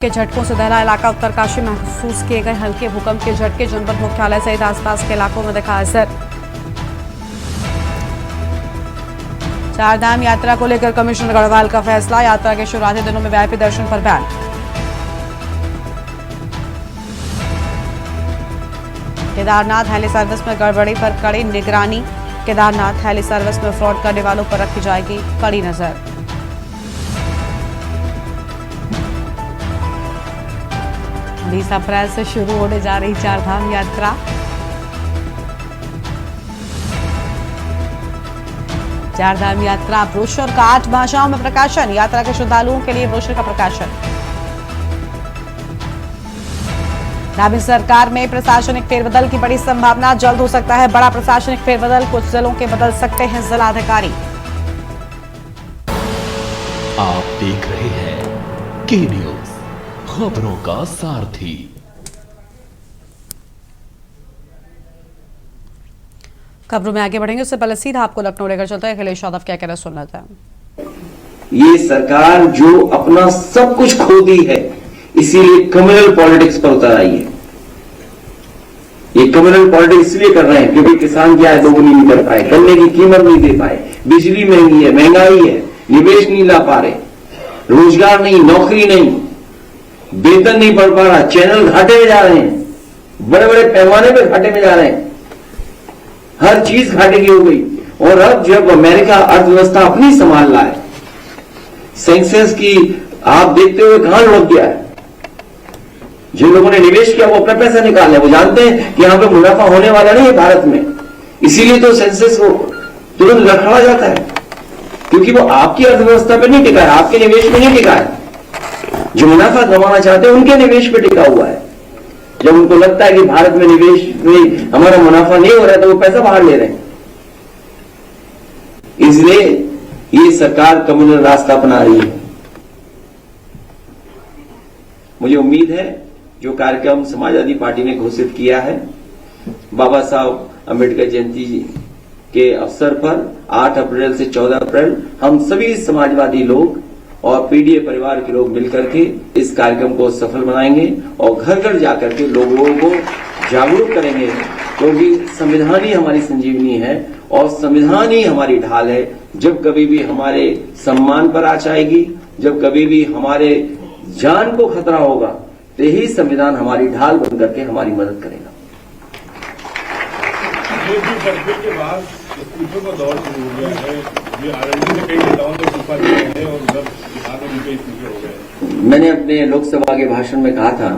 के झटकों से दहला इलाका उत्तरकाशी में महसूस किए गए हल्के भूकंप के झटके जनपद मुख्यालय सहित आसपास के इलाकों में दिखा असर। चारधाम यात्रा को लेकर कमिश्नर गढ़वाल का फैसला, यात्रा के शुरुआती दिनों में वीआईपी दर्शन पर बैन। केदारनाथ हेली सर्विस में गड़बड़ी पर कड़ी निगरानी, केदारनाथ हेली सर्विस में फ्रॉड करने वालों पर रखी जाएगी कड़ी नजर। 20 अप्रैल से शुरू होने जा रही चारधाम यात्रा। चारधाम यात्रा ब्रोशर का 8 भाषाओं में प्रकाशन, यात्रा के श्रद्धालुओं के लिए ब्रोशर का प्रकाशन। नाभिन सरकार में प्रशासनिक फेरबदल की बड़ी संभावना, जल्द हो सकता है बड़ा प्रशासनिक फेरबदल, कुछ जिलों के बदल सकते हैं जिलाधिकारी। आप देख रहे हैं के न्यूज, खबरों का सारथी। खबरों में आगे बढ़ेंगे उससे पहले सीधा आपको लखनऊ लेकर चलते हैं। अखिलेश यादव क्या कहना सुन लेते हैं। ये सरकार जो अपना सब कुछ खो दी है, इसीलिए कम्युनल पॉलिटिक्स पर उतर आई है। ये कम्युनल पॉलिटिक्स इसलिए कर रहे हैं क्योंकि किसान की आय दोगुनी नहीं कर पाए, गन्ने की कीमत नहीं दे पाए, बिजली महंगी है, महंगाई है, निवेश नहीं ला पा रहे, रोजगार नहीं, नौकरी नहीं, वेतन नहीं बढ़ पा रहा, चैनल घाटे में जा रहे हैं, बड़े बड़े पैमाने पर घाटे में जा रहे हैं, हर चीज घाटे की हो गई। और अब जब अमेरिका अर्थव्यवस्था अपनी संभाल रहा है, सेंसेक्स की आप देखते हुए कहां लुढ़क गया है। जिन लोगों ने निवेश किया वो अपना पैसा निकाल रहे हैं, वो जानते हैं कि यहां पे मुनाफा होने वाला नहीं है भारत में, इसीलिए तो सेंसेक्स को तुरंत लड़खड़ा जाता है, क्योंकि वो आपकी अर्थव्यवस्था पे नहीं टिका है, आपके निवेश में नहीं टिका है। जो मुनाफा कमाना चाहते हैं उनके निवेश पे टिका हुआ है। जब उनको लगता है कि भारत में निवेश में हमारा मुनाफा नहीं हो रहा है तो वो पैसा बाहर ले रहे हैं। इसलिए ये सरकार कम्युनल रास्ता अपना रही है। मुझे उम्मीद है जो कार्यक्रम समाजवादी पार्टी ने घोषित किया है, बाबा साहब अम्बेडकर जयंती के अवसर पर 8 अप्रैल से 14 अप्रैल हम सभी समाजवादी लोग और पीडीए परिवार के लोग मिलकर के इस कार्यक्रम को सफल बनाएंगे और घर घर जाकर के लोगों को जागरूक करेंगे, क्योंकि संविधान ही हमारी संजीवनी है और संविधान ही हमारी ढाल है। जब कभी भी हमारे सम्मान पर आंच आएगी, जब कभी भी हमारे जान को खतरा होगा, तो यही संविधान हमारी ढाल बन करके हमारी मदद करेगा। के बाद इस्तीफे का दौर शुरू हो गया है, ये आरएलडी में कई नेताओं ने इस्तीफा दिया है और उधर बिहार में उनके इस्तीफे हो गए। मैंने अपने लोकसभा के भाषण में कहा था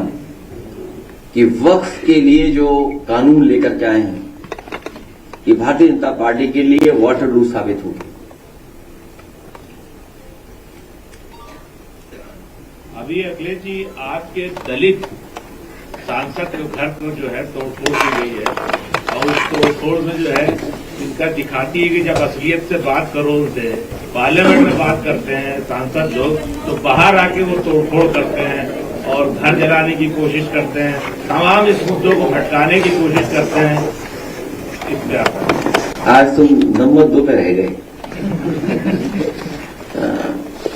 कि वक्फ के लिए जो कानून लेकर के आए हैं, ये भारतीय जनता पार्टी के लिए वाटरलू साबित होगी। अभी अखिलेश जी, आपके दलित सांसद के घर पर जो है तोड़फोड़ की गई है और उस तोड़फोड़ में जो है इनका दिखाती है कि जब असलियत से बात करो, उनसे पार्लियामेंट में बात करते हैं सांसद लोग, तो बाहर आके वो तोड़फोड़ करते हैं और घर जलाने की कोशिश करते हैं, तमाम इस मुद्दों को भटकाने की कोशिश करते हैं। इस पे आप आज तुम नंबर 2 पे रह गए।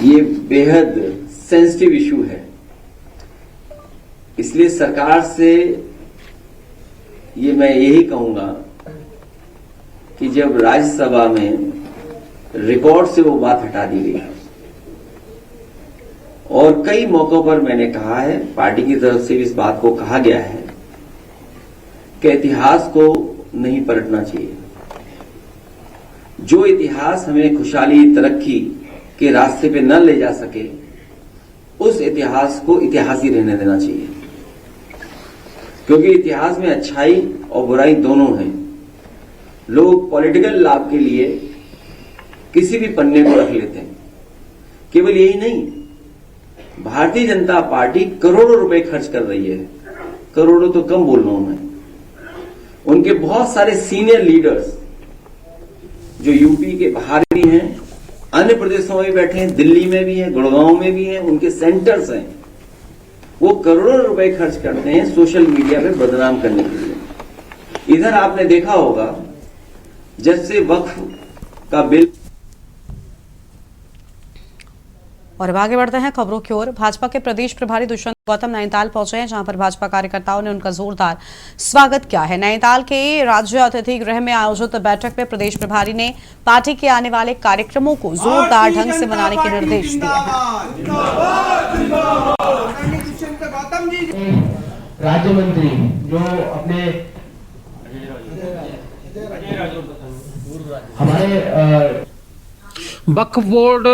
ये बेहद सेंसिटिव इशू है, इसलिए सरकार से ये मैं यही कहूंगा कि जब राज्यसभा में रिकॉर्ड से वो बात हटा दी गई और कई मौकों पर मैंने कहा है, पार्टी की तरफ से भी इस बात को कहा गया है कि इतिहास को नहीं पलटना चाहिए। जो इतिहास हमें खुशहाली तरक्की के रास्ते पे न ले जा सके, उस इतिहास को इतिहास ही रहने देना चाहिए, क्योंकि इतिहास में अच्छाई और बुराई दोनों हैं। लोग पॉलिटिकल लाभ के लिए किसी भी पन्ने को रख लेते हैं। केवल यही नहीं, भारतीय जनता पार्टी करोड़ों रुपए खर्च कर रही है, करोड़ों तो कम बोल रहा हूं मैं। उनके बहुत सारे सीनियर लीडर्स जो यूपी के बाहर भी हैं, अन्य प्रदेशों में बैठे हैं, दिल्ली में भी हैं, गुड़गांव में भी हैं, उनके सेंटर्स हैं, वो करोड़ों रुपए खर्च करते हैं सोशल मीडिया पे बदनाम करने के लिए। इधर आपने देखा होगा जब से वक्फ का बिल और अब आगे बढ़ते हैं खबरों की ओर। भाजपा के प्रदेश प्रभारी दुष्यंत गौतम नैनीताल पहुंचे हैं, जहां पर भाजपा कार्यकर्ताओं ने उनका जोरदार स्वागत किया है। नैनीताल के राज्य अतिथि गृह में आयोजित बैठक में प्रदेश प्रभारी ने पार्टी के आने वाले कार्यक्रमों को जोरदार ढंग से मनाने के निर्देश दिए हैं। राज्य मंत्री जो अपने हमारे वक्फ बोर्ड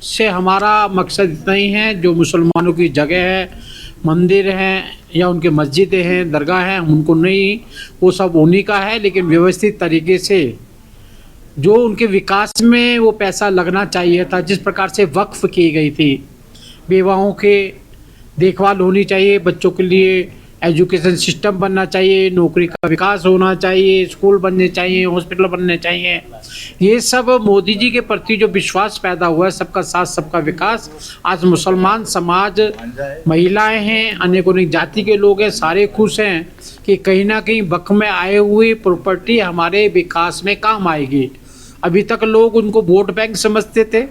से हमारा मकसद इतना ही है, जो मुसलमानों की जगह है, मंदिर हैं या उनके मस्जिदें हैं, दरगाह हैं, उनको नहीं, वो सब उन्हीं का है, लेकिन व्यवस्थित तरीके से जो उनके विकास में वो पैसा लगना चाहिए था, जिस प्रकार से वक्फ की गई थी, बेवाओं के देखभाल होनी चाहिए, बच्चों के लिए एजुकेशन सिस्टम बनना चाहिए, नौकरी का विकास होना चाहिए, स्कूल बनने चाहिए, हॉस्पिटल बनने चाहिए, ये सब मोदी जी के प्रति जो विश्वास पैदा हुआ है, सबका साथ सबका विकास, आज मुसलमान समाज, महिलाएं हैं, अनेक अनेक जाति के लोग हैं, सारे खुश हैं कि कहीं ना कहीं वक्फ में आए हुए प्रॉपर्टी हमारे विकास में काम आएगी। अभी तक लोग उनको वोट बैंक समझते थे,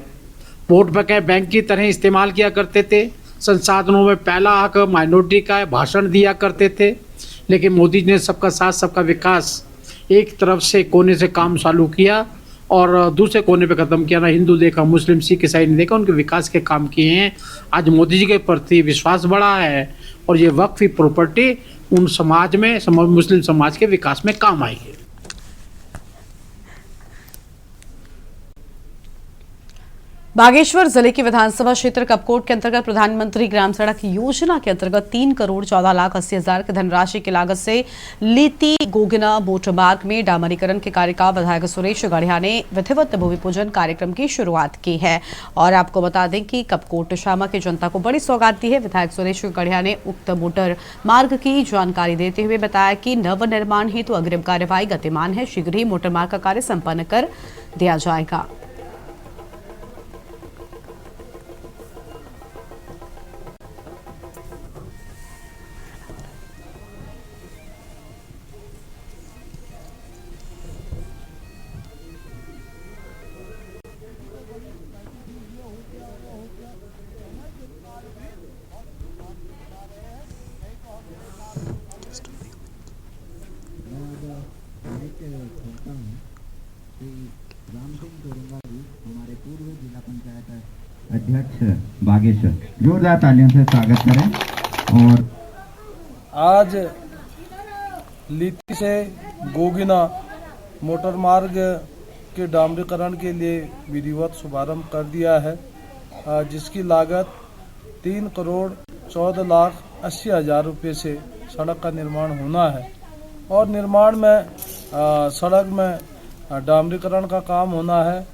वोट बैंक की तरह इस्तेमाल किया करते थे, संसाधनों में पहला हक माइनॉरिटी का है, भाषण दिया करते थे, लेकिन मोदी जी ने सबका साथ सबका विकास एक तरफ से कोने से काम चालू किया और दूसरे कोने पे ख़त्म किया। ना हिंदू देखा, मुस्लिम, सिख, ईसाई नहीं देखा, उनके विकास के काम किए हैं। आज मोदी जी के प्रति विश्वास बढ़ा है और ये वक्फ प्रॉपर्टी उन समाज में, मुस्लिम समाज के विकास में काम आएगी। बागेश्वर जिले की विधानसभा क्षेत्र कपकोट के अंतर्गत प्रधानमंत्री ग्राम सड़क योजना के अंतर्गत 3,14,80,000 की धनराशि की लागत से लीती गोगिना मोटर मार्ग में डामरीकरण के कार्य का विधायक सुरेश गढ़िया ने विधिवत भूमि पूजन कार्यक्रम की शुरुआत की है। और आपको बता दें कि कपकोट शामा की जनता को बड़ी सौगात दी है। विधायक सुरेश गढ़िया ने उक्त मोटर मार्ग की जानकारी देते हुए बताया कि नवनिर्माण हेतु अग्रिम कार्यवाही गतिमान है, शीघ्र ही मोटर मार्ग का कार्य संपन्न कर दिया जाएगा। हमारे पूर्व जिला पंचायत अध्यक्ष बागेश्वर, जोरदार तालियों से स्वागत करें। और आज लीती से गोगिना मोटर मार्ग के डामरीकरण के लिए विधिवत शुभारंभ कर दिया है, जिसकी लागत 3,14,80,000 रुपये से सड़क का निर्माण होना है। और निर्माण में सड़क में डामरीकरण का काम होना है,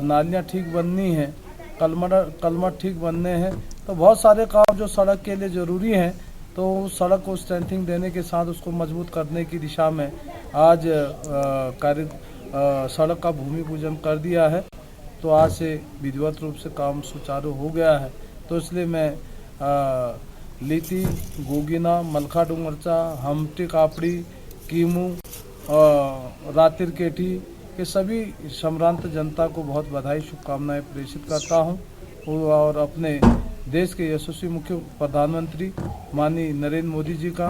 नालियाँ ठीक बननी हैं, कलमट ठीक बनने हैं, तो बहुत सारे काम जो सड़क के लिए ज़रूरी हैं, तो उस सड़क को स्ट्रेंथिंग देने के साथ उसको मजबूत करने की दिशा में आज सड़क का भूमि पूजन कर दिया है। तो आज से विधिवत रूप से काम सुचारू हो गया है। तो इसलिए मैं लीती, गोगिना, मलखा डुंगरचा, हमटी कापड़ी, कीमू, रातिर केठी के सभी सम्रांत जनता को बहुत बधाई, शुभकामनाएं प्रेषित करता हूं। और अपने देश के यशस्वी मुख्य प्रधानमंत्री माननीय नरेंद्र मोदी जी का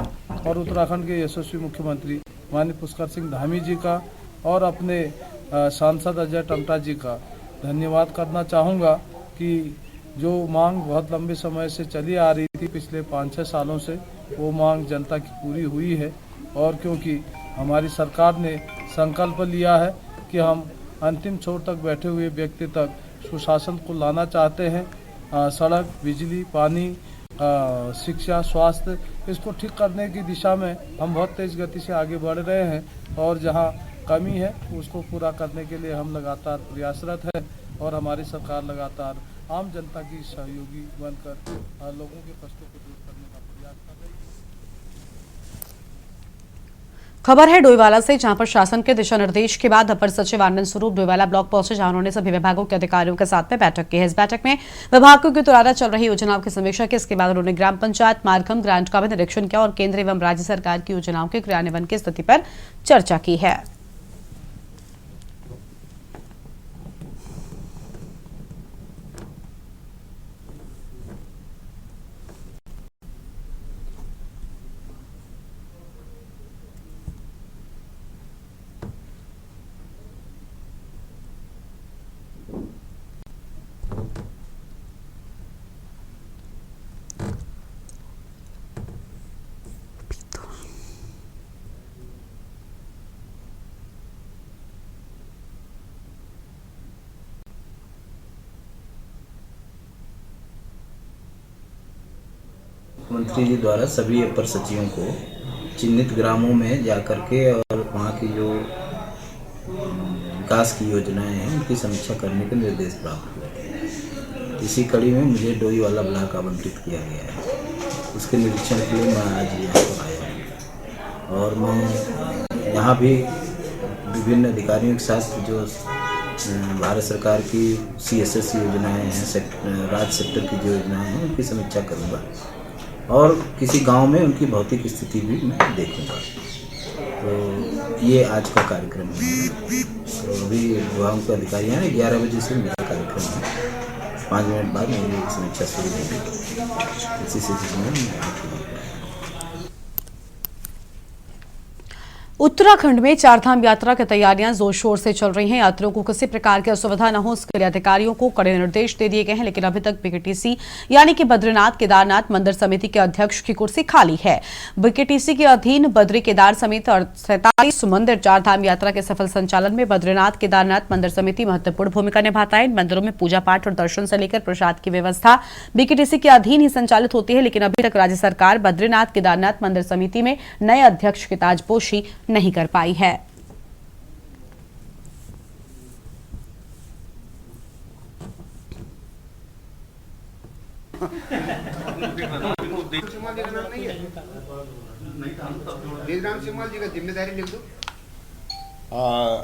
और उत्तराखंड के यशस्वी मुख्यमंत्री माननीय पुष्कर सिंह धामी जी का और अपने सांसद अजय टमटा जी का धन्यवाद करना चाहूँगा कि जो मांग बहुत लंबे समय से चली आ रही थी, पिछले 5-6 सालों से, वो मांग जनता की पूरी हुई है। और क्योंकि हमारी सरकार ने संकल्प लिया है कि हम अंतिम छोर तक बैठे हुए व्यक्ति तक सुशासन को लाना चाहते हैं, सड़क, बिजली, पानी, शिक्षा, स्वास्थ्य, इसको ठीक करने की दिशा में हम बहुत तेज़ गति से आगे बढ़ रहे हैं। और जहां कमी है उसको पूरा करने के लिए हम लगातार प्रयासरत हैं और हमारी सरकार लगातार आम जनता की सहयोगी बनकर लोगों के कष्टों को दूर करने का प्रयास कर रही है। खबर है डोईवाला से, जहां पर शासन के दिशा निर्देश के बाद अपर सचिव आनंद स्वरूप डोईवाला ब्लॉक पहुंचे, जहां उन्होंने सभी विभागों के अधिकारियों के साथ में बैठक की है। इस बैठक में विभागों के द्वारा चल रही योजनाओं की समीक्षा की। इसके बाद उन्होंने ग्राम पंचायत मार्गम ग्रांट का भी निरीक्षण किया और केंद्र एवं राज्य सरकार की योजनाओं के क्रियान्वयन की स्थिति पर चर्चा की है। मुख्यमंत्री जी द्वारा सभी अपर सचिवों को चिन्हित ग्रामों में जाकर के और वहाँ की जो विकास की योजनाएं हैं उनकी समीक्षा करने के निर्देश प्राप्त हुए। इसी कड़ी में मुझे डोईवाला ब्लॉक आवंटित किया गया है। उसके निरीक्षण के लिए मैं आज यहाँ पर आया हूँ और मैं यहाँ भी विभिन्न अधिकारियों के साथ जो भारत सरकार की CSS योजनाएं हैं, राज्य सेक्टर की जो योजनाएं हैं उनकी समीक्षा करूँगा और किसी गांव में उनकी भौतिक स्थिति भी मैं देखूँगा। तो ये आज का कार्यक्रम है। तो अभी विभागों के अधिकारी हैं, 11 बजे से मेरा कार्यक्रम है, 5 मिनट बाद मेरी समीक्षा शुरू होगी। इसी स्थिति में उत्तराखंड में चारधाम यात्रा की तैयारियां जोर शोर से चल रही हैं। यात्रियों को किसी प्रकार की असुविधा न हो इसके लिए अधिकारियों को कड़े निर्देश दे दिए गए हैं, लेकिन अभी तक BKTC यानी कि बद्रीनाथ केदारनाथ मंदिर समिति के अध्यक्ष की कुर्सी खाली है। BKTC के अधीन बद्री केदार समेत 47 मंदिर चारधाम यात्रा के सफल संचालन में बद्रीनाथ केदारनाथ मंदिर समिति महत्वपूर्ण भूमिका निभाता है। इन मंदिरों में पूजा पाठ और दर्शन से लेकर प्रसाद की व्यवस्था BKTC के अधीन ही संचालित होती है, लेकिन अभी तक राज्य सरकार बद्रीनाथ केदारनाथ मंदिर समिति में नए अध्यक्ष की ताजपोशी नहीं कर पाई है।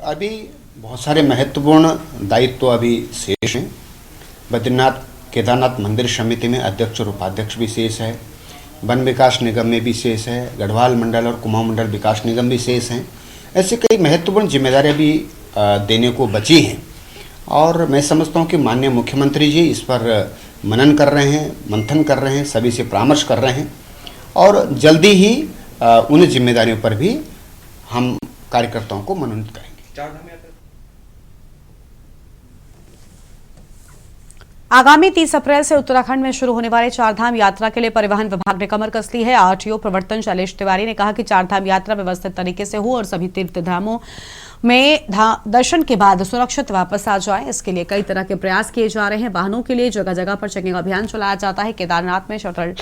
अभी बहुत सारे महत्वपूर्ण दायित्व अभी शेष हैं। बद्रीनाथ केदारनाथ मंदिर समिति में अध्यक्ष और उपाध्यक्ष भी शेष है। वन विकास निगम में भी शेष है। गढ़वाल मंडल और कुमाऊं मंडल विकास निगम भी शेष हैं। ऐसे कई महत्वपूर्ण जिम्मेदारियां भी देने को बची हैं और मैं समझता हूं कि माननीय मुख्यमंत्री जी इस पर मनन कर रहे हैं, मंथन कर रहे हैं, सभी से परामर्श कर रहे हैं और जल्दी ही उन जिम्मेदारियों पर भी हम कार्यकर्ताओं को मनोनीत करेंगे। आगामी 30 अप्रैल से उत्तराखंड में शुरू होने वाले चारधाम यात्रा के लिए परिवहन विभाग ने कमर कस ली है। RTO प्रवर्तन शैलेश तिवारी ने कहा कि चारधाम यात्रा व्यवस्थित तरीके से हो और सभी तीर्थधामों में दर्शन के बाद सुरक्षित वापस आ जाए, इसके लिए कई तरह के प्रयास किए जा रहे हैं। वाहनों के लिए जगह जगह पर चेकिंग अभियान चलाया जाता है। केदारनाथ में शटल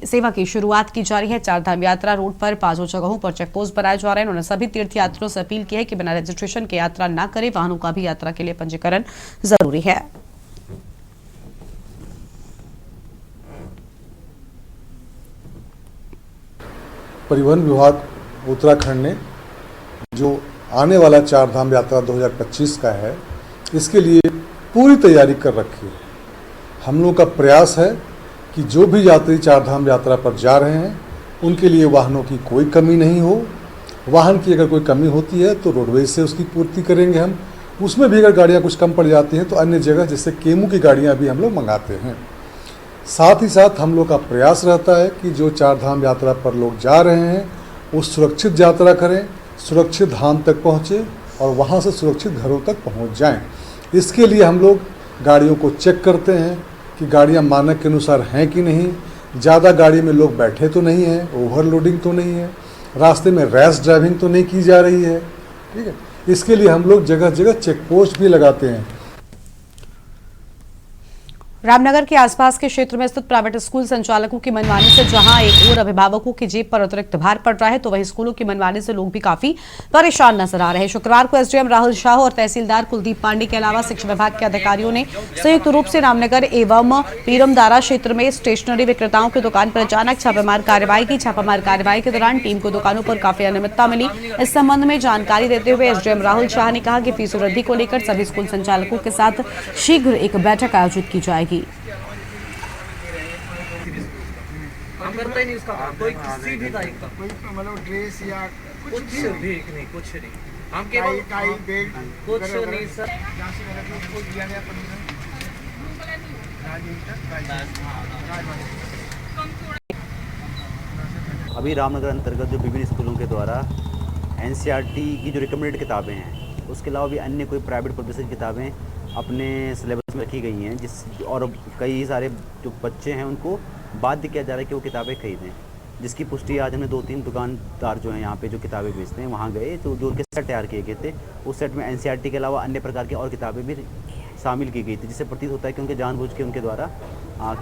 सेवा की शुरुआत की जा रही है। चारधाम यात्रा रूट पर 5 जगहों पर चेकपोस्ट बनाए जा रहे हैं। उन्होंने सभी तीर्थयात्रियों से अपील की है कि बिना रजिस्ट्रेशन के यात्रा न करें। वाहनों का भी यात्रा के लिए पंजीकरण जरूरी है। परिवहन विभाग उत्तराखंड ने जो आने वाला चारधाम यात्रा 2025 का है, इसके लिए पूरी तैयारी कर रखी है। हम लोग का प्रयास है कि जो भी यात्री चारधाम यात्रा पर जा रहे हैं उनके लिए वाहनों की कोई कमी नहीं हो। वाहन की अगर कोई कमी होती है तो रोडवेज से उसकी पूर्ति करेंगे हम। उसमें भी अगर गाड़ियाँ कुछ कम पड़ जाती हैं तो अन्य जगह जैसे केमू की गाड़ियाँ भी हम लोग मंगाते हैं। साथ ही साथ हम लोग का प्रयास रहता है कि जो चारधाम यात्रा पर लोग जा रहे हैं वो सुरक्षित यात्रा करें, सुरक्षित धाम तक पहुँचे और वहाँ से सुरक्षित घरों तक पहुँच जाएं। इसके लिए हम लोग गाड़ियों को चेक करते हैं कि गाड़ियाँ मानक के अनुसार हैं कि नहीं, ज़्यादा गाड़ी में लोग बैठे तो नहीं हैं, ओवरलोडिंग तो नहीं है, रास्ते में रैश ड्राइविंग तो नहीं की जा रही है। ठीक है, इसके लिए हम लोग जगह जगह चेक पोस्ट भी लगाते हैं। रामनगर के आसपास के क्षेत्र में स्थित प्राइवेट स्कूल संचालकों की मनमानी से जहां एक और अभिभावकों की जेब पर अतिरिक्त भार पड़ रहा है, तो वहीं स्कूलों की मनमानी से लोग भी काफी परेशान नजर आ रहे हैं। शुक्रवार को SDM राहुल शाह और तहसीलदार कुलदीप पांडे के अलावा शिक्षा विभाग के अधिकारियों ने संयुक्त रूप से रामनगर एवं पीरमदारा क्षेत्र में स्टेशनरी विक्रेताओं की दुकान पर अचानक छापेमार कार्रवाई की। छापामार कार्रवाई के दौरान टीम को दुकानों पर काफी अनियमितता मिली। इस संबंध में जानकारी देते हुए SDM राहुल शाह ने कहा कि फीस वृद्धि को लेकर सभी स्कूल संचालकों के साथ शीघ्र एक बैठक आयोजित की जाएगी। करता ही नहीं उसका कोई किसी भी टाइप का कोई मतलब ड्रेस या कुछ भी नहीं, कुछ नहीं। हम केवल टाई बेल्ट कुछ नहीं सर। अभी रामनगर अंतर्गत जो विभिन्न स्कूलों के द्वारा NCERT की जो रिकमेंडेड किताबें हैं, उसके अलावा भी अन्य कोई प्राइवेट पब्लिशर किताबें अपने सिलेबस में रखी गई हैं, जिस और कई सारे जो बच्चे हैं उनको बाध्य किया जा रहा है कि वो किताबें खरीदें, जिसकी पुष्टि आज हमने 2-3 दुकानदार जो हैं यहाँ पे जो किताबें बेचते हैं वहाँ गए, तो जो उनके सेट तैयार किए गए थे उस सेट में NCERT के अलावा अन्य प्रकार की और किताबें भी शामिल की गई थी, जिससे प्रतीत होता है कि उनके जानबूझ के उनके द्वारा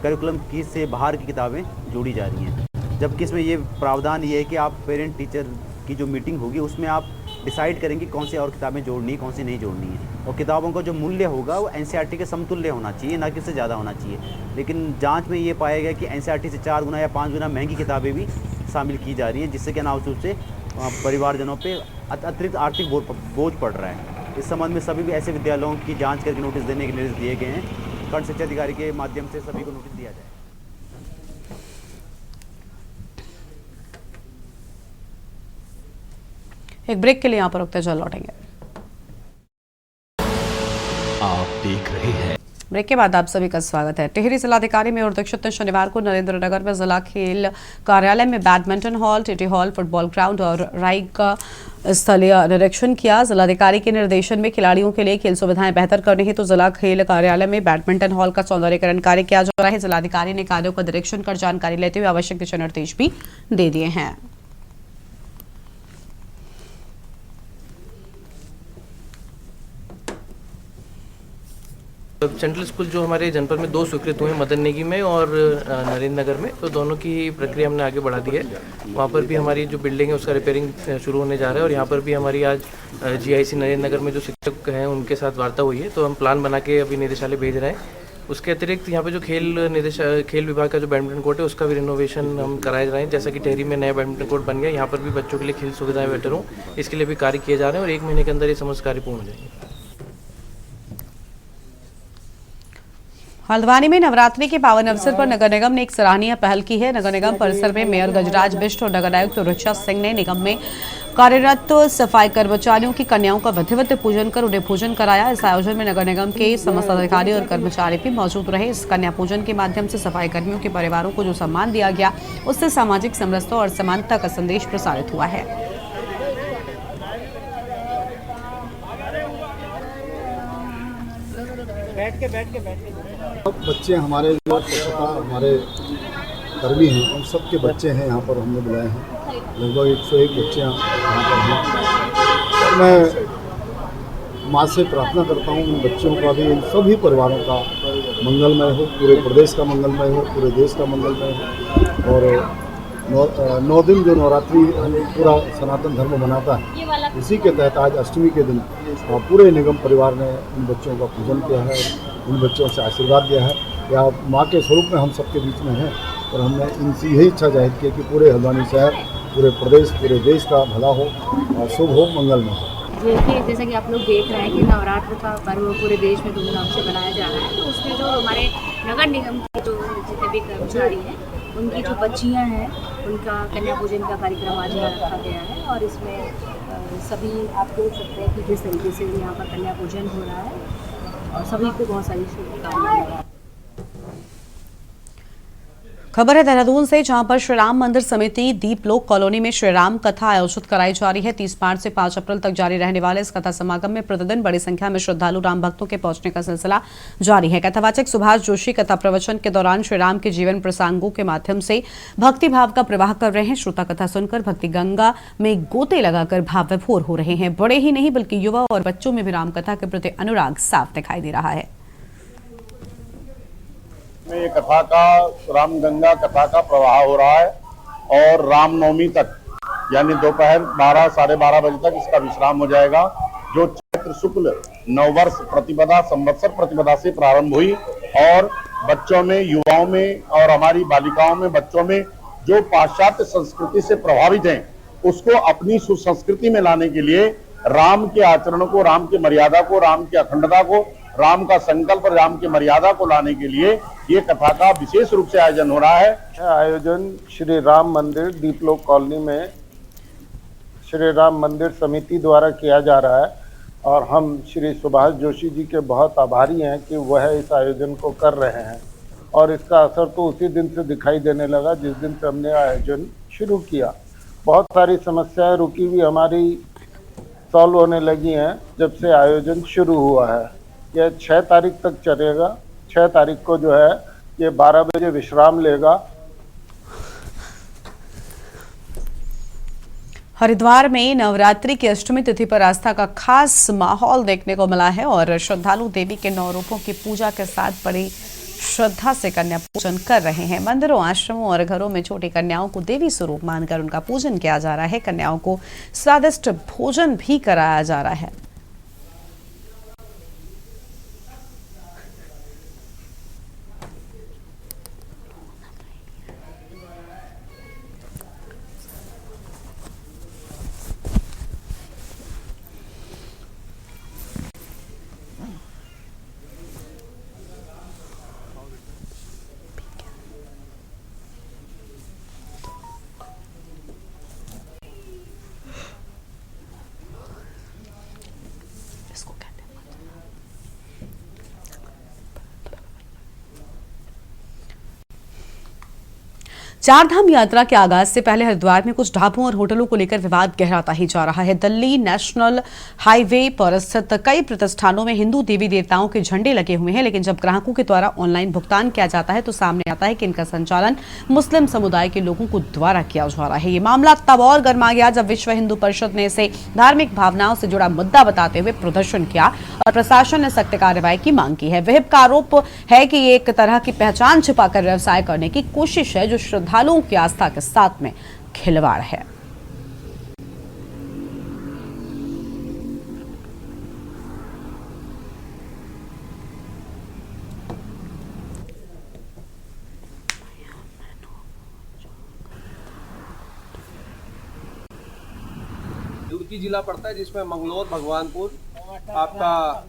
करिकुलम की से बाहर की किताबें जोड़ी जा रही हैं। जबकि इसमें ये प्रावधान ये है कि आप पेरेंट टीचर की जो मीटिंग होगी उसमें आप डिसाइड करेंगे कौन सी और किताबें जोड़नी है, कौन सी नहीं जोड़नी है, और किताबों का जो मूल्य होगा वो एनसीईआरटी के समतुल्य होना चाहिए, ना कि उससे ज़्यादा होना चाहिए। लेकिन जांच में ये पाया गया कि एनसीईआरटी से 4 गुना या 5 गुना महंगी किताबें भी शामिल की जा रही हैं, जिससे कि अनावश्यक रूप से परिवारजनों पे अतिरिक्त आर्थिक बोझ पड़ रहा है। इस संबंध में सभी भी ऐसे विद्यालयों की जाँच करके नोटिस देने के निर्देश दिए गए हैं। खंड शिक्षा अधिकारी के माध्यम से सभी को नोटिस दिया जाए। एक ब्रेक के लिए यहाँ पर रुकते जल लौटेंगे। आप देख रहे हैं ब्रेक के बाद आप सभी का स्वागत है। टिहरी जिलाधिकारी मेयर दीक्षित ने शनिवार को नरेंद्र नगर में जिला खेल कार्यालय में badminton hall, TT hall, football ground और राइड का स्थलीय निरीक्षण किया। जिलाधिकारी के निर्देशन में खिलाड़ियों के लिए खेल सुविधाएं बेहतर करनी है तो जिला खेल कार्यालय में बैडमिंटन हॉल का सौंदर्यीकरण कार्य किया जा रहा है। जिलाधिकारी ने कार्यों का निरीक्षण कर जानकारी लेते हुए आवश्यक दिशा निर्देश भी दे दिए हैं। सेंट्रल स्कूल जो हमारे जनपद में 2 स्वीकृत हुए हैं, मदन नेगी में और नरेंद्र नगर में, तो दोनों की प्रक्रिया हमने आगे बढ़ा दी है। वहाँ पर भी हमारी जो बिल्डिंग है उसका रिपेयरिंग शुरू होने जा रहा है और यहाँ पर भी हमारी आज जीआईसी नरेंद्र नगर में जो शिक्षक हैं उनके साथ वार्ता हुई है, तो हम प्लान बना के अभी निदेशालय भेज रहे हैं। उसके अतिरिक्त यहाँ पे जो खेल विभाग का जो बैडमिंटन कोर्ट है उसका भी रिनोवेशन हम कराए जा रहे हैं। जैसा कि टिहरी में नया बैडमिंटन कोर्ट बन गया, यहाँ पर भी बच्चों के लिए खेल सुविधाएं बेटर हों, इसके लिए भी कार्य किए जा रहे हैं और 1 महीने के अंदर ये समस्त कार्य पूर्ण हो जाएंगे। हल्द्वानी में नवरात्रि के पावन अवसर पर नगर निगम ने एक सराहनीय पहल की है। नगर निगम परिसर में मेयर गजराज बिष्ट और नगर आयुक्त ऋचा सिंह ने निगम में कार्यरत सफाई कर्मचारियों की कन्याओं का विधिवत पूजन कर उन्हें पूजन कराया। इस आयोजन में नगर निगम के समस्त अधिकारी और कर्मचारी भी मौजूद रहे। इस कन्या पूजन के माध्यम से सफाई कर्मियों के परिवारों को जो सम्मान दिया गया उससे सामाजिक समरसता और समानता का संदेश प्रसारित हुआ है। बच्चे हमारे जो स्वच्छता हमारे कर्मी हैं उन सब के बच्चे हैं यहाँ पर हमने बुलाए हैं। लगभग 101 बच्चे यहाँ पर हैं और मैं माँ से प्रार्थना करता हूँ उन बच्चों का भी, इन सभी परिवारों का मंगलमय हो, पूरे प्रदेश का मंगलमय हो, पूरे देश का मंगलमय हो। और 9 दिन जो नवरात्रि हम पूरा सनातन धर्म मनाता है, इसी के तहत आज अष्टमी के दिन पूरे निगम परिवार ने इन बच्चों का पूजन किया है, उन बच्चों से आशीर्वाद दिया है। या माँ के स्वरूप में हम सबके बीच में हैं और हमने इनसे यही इच्छा जाहिर की कि पूरे हल्द्वानी शहर, पूरे प्रदेश, पूरे देश का भला हो और शुभ हो, मंगलमय हो। देखिए, जैसा कि आप लोग देख रहे हैं कि नवरात्र का पर्व पूरे देश में धूमधाम से मनाया जा रहा है, तो उसमें जो हमारे नगर निगम के जो जितने भी कर्मचारी हैं उनकी जो बच्चियां हैं उनका कन्या पूजन का कार्यक्रम आज यहाँ रखा गया है। और इसमें सभी आप देख सकते हैं कि किस तरीके से यहाँ पर कन्या पूजन हो रहा है और सभी को बहुत सारी शुभकामनाएं। खबर है देहरादून से, जहां पर श्री राम मंदिर समिति दीपलोक कॉलोनी में श्री राम कथा आयोजित कराई जा रही है। 30 मार्च से 5 अप्रैल तक जारी रहने वाले इस कथा समागम में प्रतिदिन बड़ी संख्या में श्रद्धालु राम भक्तों के पहुंचने का सिलसिला जारी है। कथावाचक सुभाष जोशी कथा प्रवचन के दौरान श्री राम के जीवन प्रसंगों के माध्यम से भक्ति भाव का प्रवाह कर रहे हैं। श्रोता कथा सुनकर भक्ति गंगा में गोते लगाकर भाव विभोर हो रहे हैं। बड़े ही नहीं बल्कि युवा और बच्चों में भी राम कथा के प्रति अनुराग साफ दिखाई दे रहा है। ये कथा का, राम गंगा कथा का प्रवाह हो रहा है और रामनवमी तक यानी दोपहर 12 साढ़े 12 बजे तक इसका विश्राम हो जाएगा। जो चैत्र शुक्ल नववर्ष प्रतिपदा, संवत्सर प्रतिपदा से प्रारंभ हुई और बच्चों में, युवाओं में और हमारी बालिकाओं में, बच्चों में जो पाश्चात्य संस्कृति से प्रभावित हैं उसको अपनी सुसंस्कृति में लाने के लिए राम के आचरण को, राम की मर्यादा को, राम की अखंडता को, राम का संकल्प, राम की मर्यादा को लाने के लिए ये कथा का विशेष रूप से आयोजन हो रहा है। आयोजन श्री राम मंदिर दीपलोक कॉलोनी में श्री राम मंदिर समिति द्वारा किया जा रहा है और हम श्री सुभाष जोशी जी के बहुत आभारी हैं कि वह इस आयोजन को कर रहे हैं। और इसका असर तो उसी दिन से दिखाई देने लगा जिस दिन से हमने आयोजन शुरू किया। बहुत सारी समस्याएं रुकी हुई हमारी सॉल्व होने लगी हैं जब से आयोजन शुरू हुआ है। यह 6 तारीख तक चलेगा। 6 तारीख को जो है ये 12 बजे विश्राम लेगा। हरिद्वार में नवरात्रि की अष्टमी तिथि पर आस्था का खास माहौल देखने को मिला है और श्रद्धालु देवी के 9 रूपों की पूजा के साथ बड़ी श्रद्धा से कन्या पूजन कर रहे हैं। मंदिरों, आश्रमों और घरों में छोटी कन्याओं को देवी स्वरूप मानकर उनका पूजन किया जा रहा है। कन्याओं को स्वादिष्ट भोजन भी कराया जा रहा है। चारधाम यात्रा के आगाज से पहले हरिद्वार में कुछ ढाबों और होटलों को लेकर विवाद गहराता ही जा रहा है। दिल्ली नेशनल हाईवे पर स्थित कई प्रतिष्ठानों में हिंदू देवी देवताओं के झंडे लगे हुए हैं, लेकिन जब ग्राहकों के द्वारा ऑनलाइन भुगतान किया जाता है तो सामने आता है कि इनका संचालन मुस्लिम समुदाय के लोगों को द्वारा किया जा रहा है। ये मामला तब और गर्मा गया जब विश्व हिंदू परिषद ने इसे धार्मिक भावनाओं से जुड़ा मुद्दा बताते हुए प्रदर्शन किया और प्रशासन ने सख्त कार्रवाई की मांग की है। विहिप का आरोप है कि ये एक तरह की पहचान छिपाकर व्यवसाय करने की कोशिश है, जो श्रद्धालुओं की आस्था के साथ में खिलवाड़ है। दुर्गी जिला पड़ता है, जिसमें मंगलौर, भगवानपुर, आपका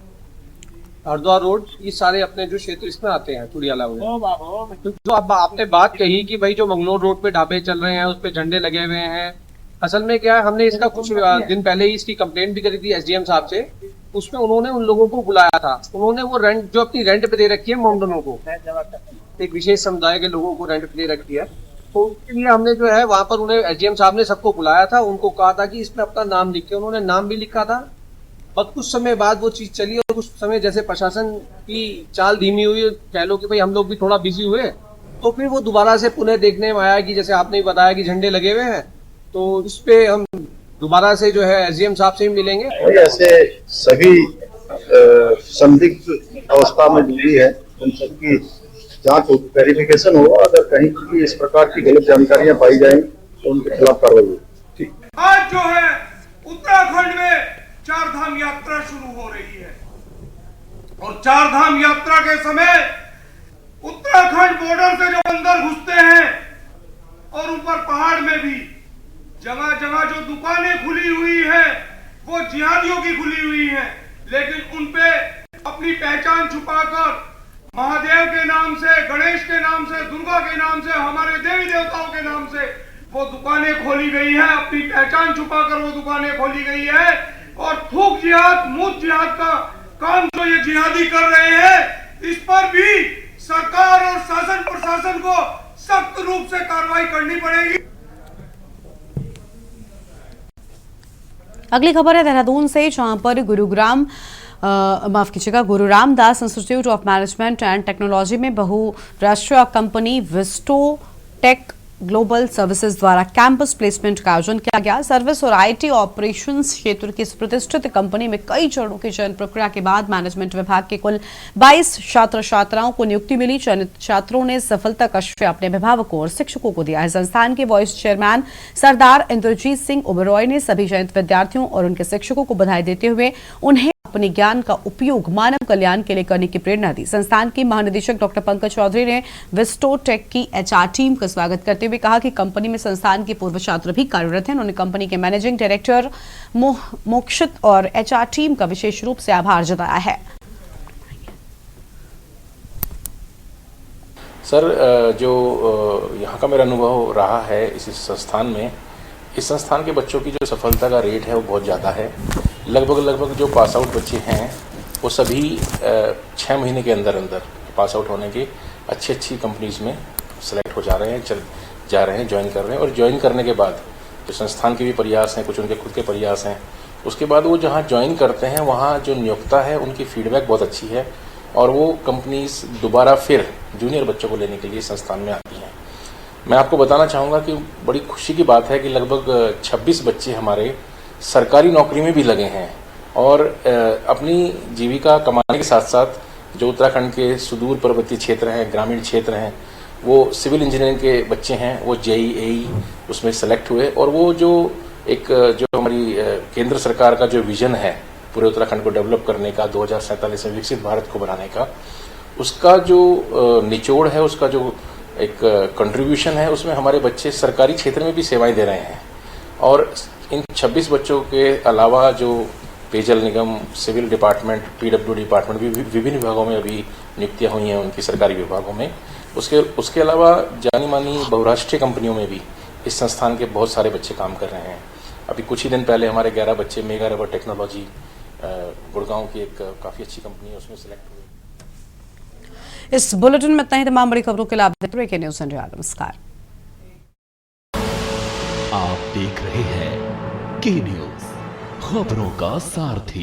हरिद्वार रोड, ये सारे अपने जो क्षेत्र इसमें आते हैं चुड़ियाला हुए। तो जो आपने बात कही कि भाई जो मंगलौर रोड पे ढाबे चल रहे हैं उस पे झंडे लगे हुए हैं, असल में क्या है, हमने इसका कुछ दिन पहले ही इसकी कंप्लेंट भी करी थी एसडीएम साहब से। उसमें उन्होंने उन लोगों को बुलाया था, उन्होंने वो रेंट जो अपनी रेंट पे दे रखी है मोमडनों को, एक विशेष समुदाय के लोगों को रेंट पे दे रखी है, तो उसके लिए हमने जो है वहां पर उन्हें एसडीएम साहब ने सबको बुलाया था, उनको कहा था कि इसमें अपना नाम लिख के, उन्होंने नाम भी लिखा था। बस कुछ समय बाद वो चीज चली और कुछ समय जैसे प्रशासन की चाल धीमी हुई, कह लो कि भाई हम लोग भी थोड़ा बिजी हुए, तो फिर वो दोबारा से पुनः देखने में आया कि जैसे आपने बताया कि झंडे लगे हुए हैं, तो इस पे हम दोबारा से जो है एसडीएम साहब से ही मिलेंगे। ऐसे सभी संदिग्ध अवस्था में जुड़ी है, उन सबकी जांच वेरिफिकेशन हो, अगर कहीं की इस प्रकार की गलत जानकारियां पाई जाएंगी तो उनके खिलाफ कार्रवाई होगी। आज जो है उत्तराखंड में चारधाम यात्रा शुरू हो रही है और चारधाम यात्रा के समय उत्तराखंड बॉर्डर से जो अंदर घुसते हैं और ऊपर पहाड़ में भी जगह जगह जो दुकानें खुली हुई है वो जिहादियों की खुली हुई है, लेकिन उनपे अपनी पहचान छुपाकर महादेव के नाम से, गणेश के नाम से, दुर्गा के नाम से, हमारे देवी देवताओं के नाम से वो दुकानें खोली गई है। अपनी पहचान छुपाकर वो दुकानें खोली गई है और थूक जिहाद, मूत जिहाद का काम जो ये जिहादी कर रहे हैं, इस पर भी सरकार और शासन प्रशासन को सख्त रूप से कार्रवाई करनी पड़ेगी। अगली खबर है देहरादून से, जहां पर गुरु Ramdas institute of management and technology में बहुराष्ट्रीय कंपनी विस्टो टेक ग्लोबल सर्विसेज द्वारा कैंपस प्लेसमेंट का आयोजन किया गया। सर्विस और आईटी ऑपरेशंस क्षेत्र की इस प्रतिष्ठित कंपनी में कई चरणों की चयन प्रक्रिया के बाद मैनेजमेंट विभाग के कुल 22 छात्र छात्राओं को नियुक्ति मिली। चयनित छात्रों ने सफलता का श्रेय अपने अभिभावकों और शिक्षकों को दिया है। संस्थान के वाइस चेयरमैन सरदार इंद्रजीत सिंह ओबेरॉय ने सभी चयनित विद्यार्थियों और उनके शिक्षकों को बधाई देते हुए उन्हें अपने ज्ञान का उपयोग मानव कल्याण के लिए करने की प्रेरणा दी। संस्थान के महानिदेशक डॉक्टर पंकज चौधरी ने विस्टो टेक की एचआर टीम का स्वागत करते हुए कहा कि कंपनी में संस्थान के पूर्व छात्र भी कार्यरत हैं। उन्होंने कंपनी के मैनेजिंग डायरेक्टर मोक्षित और एचआर टीम का विशेष रूप से आभार जताया है। सर, जो यहाँ का मेरा अनुभव रहा है इस संस्थान में, इस संस्थान के बच्चों की जो सफलता का रेट है वो बहुत ज़्यादा है। लगभग जो पास आउट बच्चे हैं वो सभी 6 महीने के अंदर पास आउट होने के अच्छी कंपनीज़ में सेलेक्ट हो जा रहे हैं, ज्वाइन कर रहे हैं। और ज्वाइन करने के बाद जो संस्थान के भी प्रयास हैं, कुछ उनके खुद के प्रयास हैं, उसके बाद वो जहाँ ज्वाइन करते हैं वहाँ जो नियोक्ता है उनकी फीडबैक बहुत अच्छी है और वो कंपनीज दोबारा फिर जूनियर बच्चों को लेने के लिए संस्थान में आती हैं। मैं आपको बताना चाहूँगा कि बड़ी खुशी की बात है कि लगभग 26 बच्चे हमारे सरकारी नौकरी में भी लगे हैं और अपनी जीविका कमाने के साथ साथ जो उत्तराखंड के सुदूर पर्वतीय क्षेत्र हैं, ग्रामीण क्षेत्र हैं, वो सिविल इंजीनियरिंग के बच्चे हैं, वो JEE उसमें सेलेक्ट हुए और वो जो हमारी केंद्र सरकार का जो विजन है पूरे उत्तराखंड को डेवलप करने का, 2047 में विकसित भारत को बनाने का, उसका जो निचोड़ है, उसका जो एक कंट्रीब्यूशन है, उसमें हमारे बच्चे सरकारी क्षेत्र में भी सेवाएं दे रहे हैं। और इन 26 बच्चों के अलावा जो पेयजल निगम, सिविल डिपार्टमेंट, PW डिपार्टमेंट भी विभिन्न विभागों में अभी नियुक्तियां हुई हैं उनकी सरकारी विभागों में। उसके अलावा जानी मानी बहुराष्ट्रीय कंपनियों में भी इस संस्थान के बहुत सारे बच्चे काम कर रहे हैं। अभी कुछ ही दिन पहले हमारे 11 बच्चे मेगा रबर टेक्नोलॉजी गुड़गांव की एक काफ़ी अच्छी कंपनी है उसमें सेलेक्ट हुए। इस बुलेटिन में इतना ही। तमाम बड़ी खबरों के लिए आप देखते रहिए न्यूज़ इंडिया। नमस्कार। आप देख रहे हैं के न्यूज़, खबरों का सारथी।